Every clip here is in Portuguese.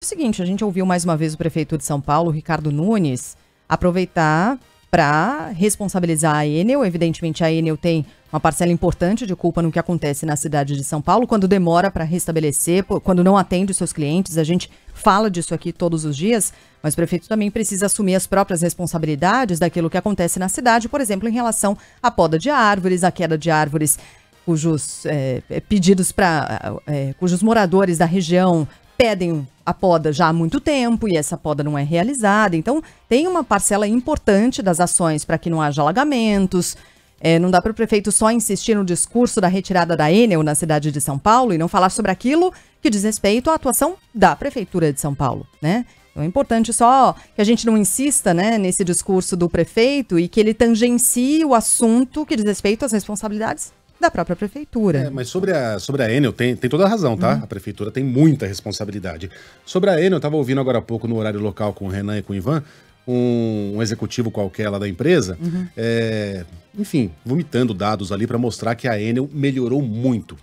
seguinte, a gente ouviu mais uma vez o prefeito de São Paulo, Ricardo Nunes, aproveitar para responsabilizar a Enel. Evidentemente, a Enel tem uma parcela importante de culpa no que acontece na cidade de São Paulo, quando demora para restabelecer, quando não atende os seus clientes. A gente fala disso aqui todos os dias, mas o prefeito também precisa assumir as próprias responsabilidades daquilo que acontece na cidade, por exemplo, em relação à poda de árvores, à queda de árvores cujos cujos moradores da região pedem a poda já há muito tempo e essa poda não é realizada. Então, tem uma parcela importante das ações para que não haja alagamentos. Não dá para o prefeito só insistir no discurso da retirada da Enel na cidade de São Paulo e não falar sobre aquilo que diz respeito à atuação da Prefeitura de São Paulo, né? Então é importante só que a gente não insista, né, nesse discurso do prefeito e que ele tangencie o assunto que diz respeito às responsabilidades da própria prefeitura. Mas sobre a Enel, tem toda a razão, tá? A prefeitura tem muita responsabilidade. Sobre a Enel, eu estava ouvindo agora há pouco no horário local com o Renan e com o Ivan, um executivo qualquer lá da empresa, enfim, vomitando dados ali para mostrar que a Enel melhorou muito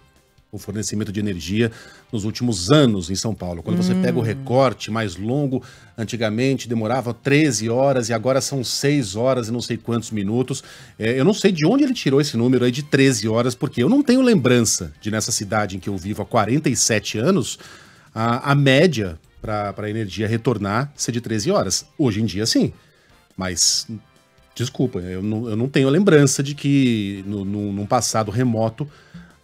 o fornecimento de energia nos últimos anos em São Paulo. Quando você pega o recorte mais longo, antigamente demorava 13 horas e agora são 6 horas e não sei quantos minutos. Eu não sei de onde ele tirou esse número aí de 13 horas, porque eu não tenho lembrança de, nessa cidade em que eu vivo há 47 anos, a média para a energia retornar ser de 13 horas. Hoje em dia, sim. Mas, desculpa, eu não tenho lembrança de que num passado remoto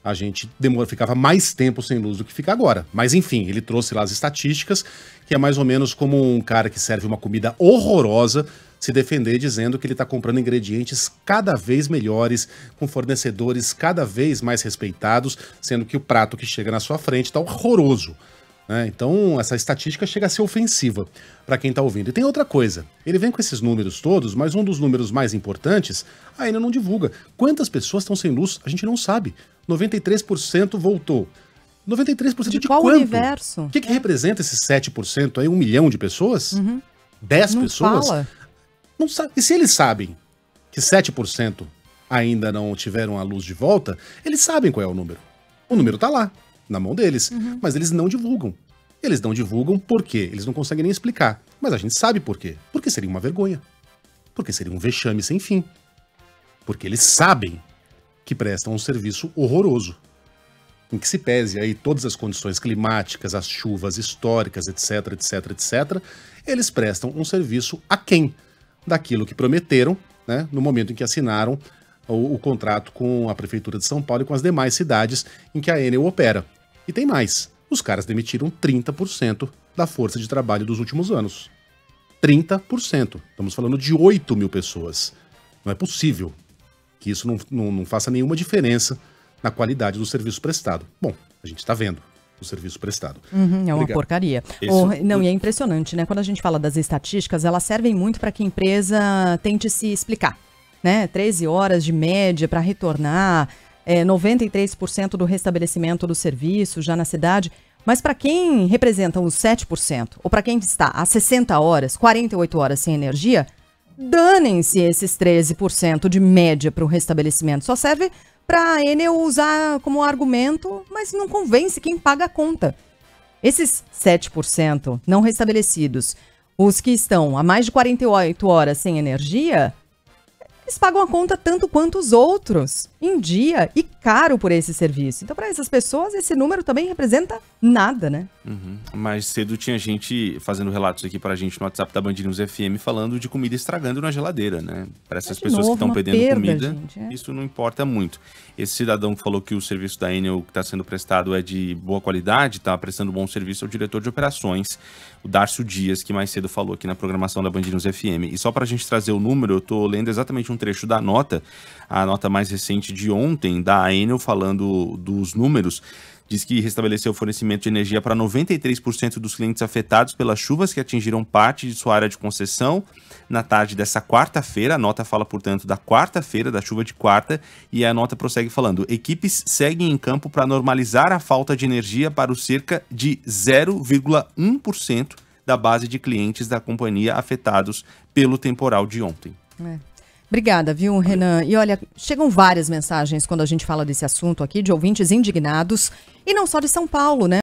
a gente ficava mais tempo sem luz do que fica agora. Mas enfim, ele trouxe lá as estatísticas, que é mais ou menos como um cara que serve uma comida horrorosa se defender dizendo que ele está comprando ingredientes cada vez melhores, com fornecedores cada vez mais respeitados, sendo que o prato que chega na sua frente está horroroso. Então, essa estatística chega a ser ofensiva para quem está ouvindo. E tem outra coisa, ele vem com esses números todos, mas um dos números mais importantes, a Enel não divulga. Quantas pessoas estão sem luz? A gente não sabe. 93% voltou. 93% de qual quanto? Universo? O que representa esses 7% aí? 1 milhão de pessoas? 10 não pessoas? Fala. Não sabe. E se eles sabem que 7% ainda não tiveram a luz de volta, eles sabem qual é o número. O número está lá, na mão deles, mas eles não divulgam. Eles não divulgam por quê? Eles não conseguem nem explicar. Mas a gente sabe por quê. Porque seria uma vergonha. Porque seria um vexame sem fim. Porque eles sabem que prestam um serviço horroroso. Em que se pese aí todas as condições climáticas, as chuvas históricas, etc, etc, etc, eles prestam um serviço aquém daquilo que prometeram, né, no momento em que assinaram o contrato com a Prefeitura de São Paulo e com as demais cidades em que a Enel opera. E tem mais. Os caras demitiram 30% da força de trabalho dos últimos anos. 30%. Estamos falando de 8 mil pessoas. Não é possível que isso não faça nenhuma diferença na qualidade do serviço prestado. Bom, a gente está vendo o serviço prestado. É uma porcaria. E é impressionante, né? Quando a gente fala das estatísticas, elas servem muito para que a empresa tente se explicar, né? 13 horas de média para retornar, 93% do restabelecimento do serviço já na cidade. Mas para quem representa os 7%, ou para quem está há 60 horas, 48 horas sem energia, danem-se esses 13% de média para o restabelecimento. Só serve para a Enel usar como argumento, mas não convence quem paga a conta. Esses 7% não restabelecidos, os que estão há mais de 48 horas sem energia, eles pagam a conta tanto quanto os outros, em dia e caro por esse serviço. Então, para essas pessoas, esse número também representa nada, né? Mais cedo tinha gente fazendo relatos aqui pra gente no WhatsApp da Band News FM falando de comida estragando na geladeira, né? Para essas pessoas que estão perdendo comida, isso não importa muito. Esse cidadão que falou que o serviço da Enel que está sendo prestado é de boa qualidade, está prestando bom serviço, é o diretor de operações, o Darcio Dias, que mais cedo falou aqui na programação da Band News FM. E só pra gente trazer o número, eu tô lendo exatamente um trecho da nota, a nota mais recente de ontem, da Enel, falando dos números. Diz que restabeleceu o fornecimento de energia para 93% dos clientes afetados pelas chuvas que atingiram parte de sua área de concessão na tarde dessa quarta-feira. A nota fala, portanto, da quarta-feira, da chuva de quarta, e a nota prossegue falando: equipes seguem em campo para normalizar a falta de energia para os cerca de 0,1% da base de clientes da companhia afetados pelo temporal de ontem. Obrigada, viu, Renan? E olha, chegam várias mensagens quando a gente fala desse assunto aqui, de ouvintes indignados, e não só de São Paulo, né?